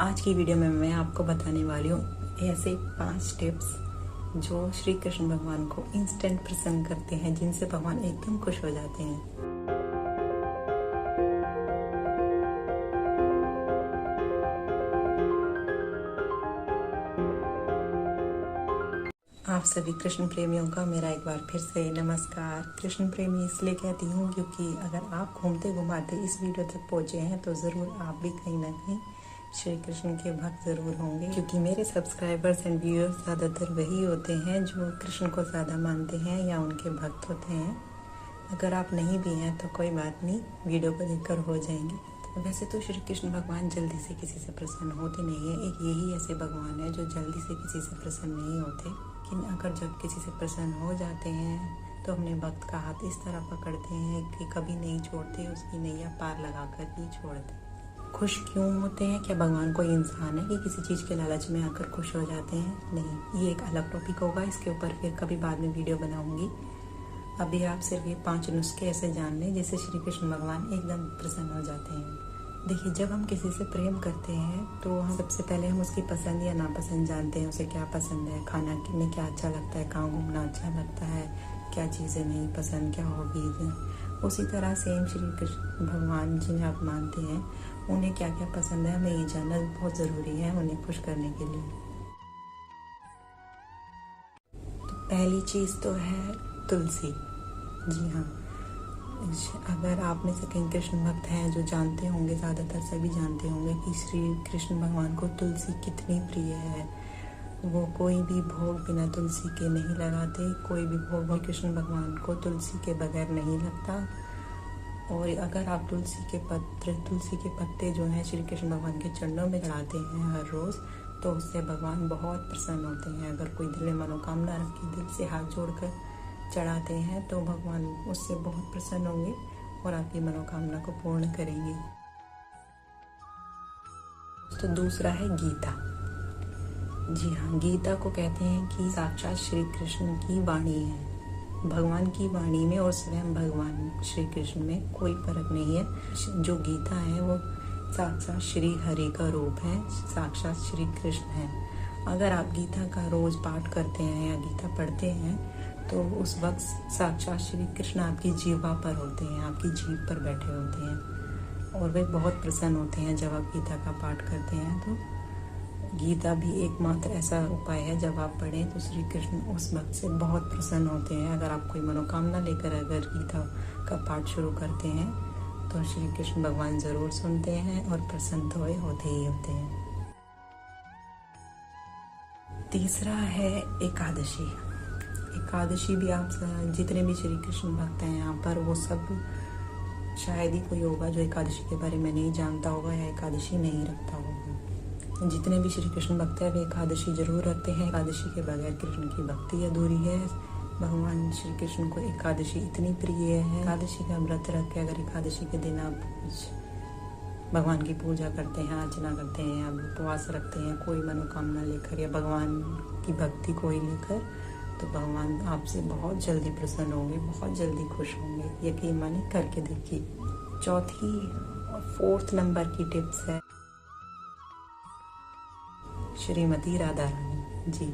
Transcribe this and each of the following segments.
आज की वीडियो में मैं आपको बताने वाली हूँ ऐसे 5 टिप्स जो श्री कृष्ण भगवान को इंस्टेंट प्रसन्न करते हैं, जिनसे भगवान एकदम खुश हो जाते हैं। आप सभी कृष्ण प्रेमियों का मेरा एक बार फिर से नमस्कार। कृष्ण प्रेमी इसलिए कहती हूँ क्योंकि अगर आप घूमते घुमाते इस वीडियो तक पहुँचे हैं तो ज़रूर आप भी कहीं ना कहीं श्री कृष्ण के भक्त ज़रूर होंगे, क्योंकि मेरे सब्सक्राइबर्स एंड व्यूअर्स ज़्यादातर वही होते हैं जो कृष्ण को ज़्यादा मानते हैं या उनके भक्त होते हैं। अगर आप नहीं भी हैं तो कोई बात नहीं, वीडियो को देखकर हो जाएंगे। वैसे तो श्री कृष्ण भगवान जल्दी से किसी से प्रसन्न होते नहीं है। एक यही ऐसे भगवान है जो जल्दी से किसी से प्रसन्न नहीं होते, लेकिन अगर जब किसी से प्रसन्न हो जाते हैं तो अपने भक्त का हाथ इस तरह पकड़ते हैं कि कभी नहीं छोड़ते, उसकी नैया पार लगाकर ही छोड़ते। खुश क्यों होते हैं? क्या भगवान कोई इंसान है कि किसी चीज़ के लालच में आकर खुश हो जाते हैं? नहीं, ये एक अलग टॉपिक होगा, इसके ऊपर फिर कभी बाद में वीडियो बनाऊंगी। अभी आप सिर्फ ये 5 नुस्खे ऐसे जान लें जिससे श्री कृष्ण भगवान एकदम प्रसन्न हो जाते हैं। देखिए, जब हम किसी से प्रेम करते हैं तो हम सबसे पहले हम उसकी पसंद या नापसंद जानते हैं। उसे क्या पसंद है, खाना में क्या अच्छा लगता है, कहाँ घूमना अच्छा लगता है, क्या चीज़ें नहीं पसंद, क्या हॉबीज़ हैं। उसी तरह सेम श्री कृष्ण भगवान जिन्हें आप मानते हैं, उन्हें क्या क्या पसंद है हमें ये जानना बहुत ज़रूरी है उन्हें खुश करने के लिए। तो पहली चीज़ तो है तुलसी। जी हाँ, अगर आप में से कहीं कृष्ण भक्त हैं जो जानते होंगे, ज़्यादातर सभी जानते होंगे कि श्री कृष्ण भगवान को तुलसी कितनी प्रिय है। वो कोई भी भोग बिना तुलसी के नहीं लगाते, कोई भी भोग कृष्ण भगवान को तुलसी के बगैर नहीं लगता। और अगर आप तुलसी के पत्ते जो हैं श्री कृष्ण भगवान के चरणों में चढ़ाते हैं हर रोज़, तो उससे भगवान बहुत प्रसन्न होते हैं। अगर कोई दिल में मनोकामना रखी दिल से हाथ जोड़कर चढ़ाते हैं तो भगवान उससे बहुत प्रसन्न होंगे और आपकी मनोकामना को पूर्ण करेंगे। तो दूसरा है गीता। जी हाँ, गीता को कहते हैं कि साक्षात श्री कृष्ण की वाणी है। भगवान की वाणी में और स्वयं भगवान श्री कृष्ण में कोई फर्क नहीं है। जो गीता है वो साक्षात श्री हरि का रूप है, साक्षात श्री कृष्ण है। अगर आप गीता का रोज पाठ करते हैं या गीता पढ़ते हैं तो उस वक्त साक्षात श्री कृष्ण आपकी जीवा पर होते हैं, आपकी जीभ पर बैठे होते हैं और वे बहुत प्रसन्न होते हैं जब आप गीता का पाठ करते हैं। तो गीता भी एकमात्र ऐसा उपाय है, जब आप पढ़ें तो श्री कृष्ण उस वक्त से बहुत प्रसन्न होते हैं। अगर आप कोई मनोकामना लेकर अगर गीता का पाठ शुरू करते हैं तो श्री कृष्ण भगवान ज़रूर सुनते हैं और प्रसन्न तो होते ही होते हैं। तीसरा है एकादशी। एकादशी भी आप जितने भी श्री कृष्ण भक्त हैं यहाँ पर, वो सब शायद ही कोई होगा जो एकादशी के बारे में नहीं जानता होगा या एकादशी नहीं रखता होगा। जितने भी श्री कृष्ण भक्त हैं वे एकादशी जरूर रखते हैं। एकादशी के बगैर कृष्ण की भक्ति अधूरी है। भगवान श्री कृष्ण को एकादशी इतनी प्रिय है। एकादशी का व्रत रख के अगर एकादशी के दिन आप कुछ भगवान की पूजा करते हैं, अर्चना करते हैं या उपवास रखते हैं कोई मनोकामना लेकर या भगवान की भक्ति को ही लेकर, तो भगवान आपसे बहुत जल्दी प्रसन्न होंगे, बहुत जल्दी खुश होंगे। यकीन माने करके देखिए। चौथी और 4th नंबर की टिप्स है श्रीमती राधा रानी। जी,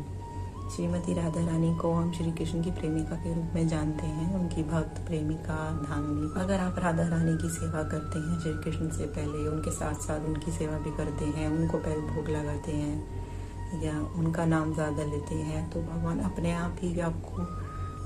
श्रीमती राधा रानी को हम श्री कृष्ण की प्रेमिका के रूप में जानते हैं, उनकी भक्त, प्रेमिका, धांगनी। अगर आप राधा रानी की सेवा करते हैं श्री कृष्ण से पहले, उनके साथ साथ उनकी सेवा भी करते हैं, उनको पहले भोग लगाते हैं या उनका नाम ज़्यादा लेते हैं, तो भगवान अपने आप ही आपको,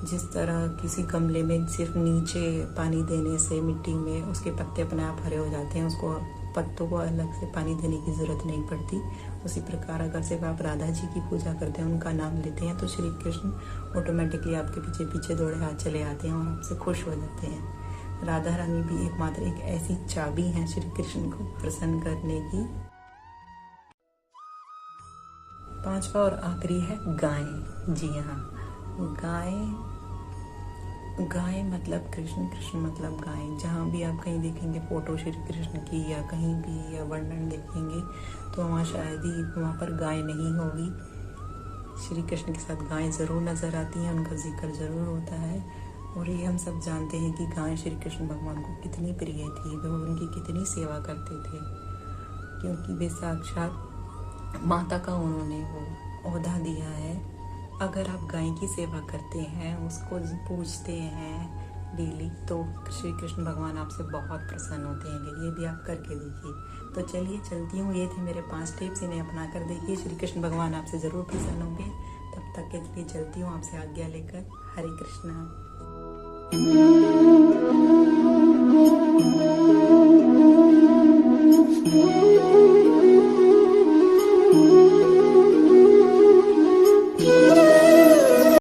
जिस तरह किसी गमले में सिर्फ नीचे पानी देने से मिट्टी में उसके पत्ते अपने आप हरे हो जाते हैं, उसको पत्तों को अलग से पानी देने की ज़रूरत नहीं पड़ती, उसी प्रकार अगर सिर्फ आप राधा जी की पूजा करते हैं, उनका नाम लेते हैं, तो श्री कृष्ण ऑटोमेटिकली आपके पीछे पीछे दौड़े हाथ चले आते हैं और आपसे खुश हो जाते हैं। राधा रानी भी एकमात्र एक ऐसी चाबी है श्री कृष्ण को प्रसन्न करने की। 5वां और आखिरी है गाय। जी हाँ, गाय मतलब कृष्ण, कृष्ण मतलब गाय। जहाँ भी आप कहीं देखेंगे फोटो श्री कृष्ण की या कहीं भी या वर्णन देखेंगे तो वहाँ शायद ही वहाँ पर गाय नहीं होगी। श्री कृष्ण के साथ गाय ज़रूर नज़र आती हैं, उनका जिक्र ज़रूर होता है। और ये हम सब जानते हैं कि गाय श्री कृष्ण भगवान को कितनी प्रिय थी, वे उनकी कितनी सेवा करते थे, क्योंकि वे साक्षात माता का उन्होंने वो ओहदा दिया है। अगर आप गाय की सेवा करते हैं, उसको पूजते हैं डेली, तो श्री कृष्ण भगवान आपसे बहुत प्रसन्न होते हैं। ये भी आप करके देखिए। तो चलिए चलती हूँ। ये थे मेरे 5 टिप्स, इन्हें अपना कर देखिए। श्री कृष्ण भगवान आपसे ज़रूर प्रसन्न होंगे। तब तक के लिए चलती हूँ आपसे आज्ञा लेकर। हरे कृष्णा।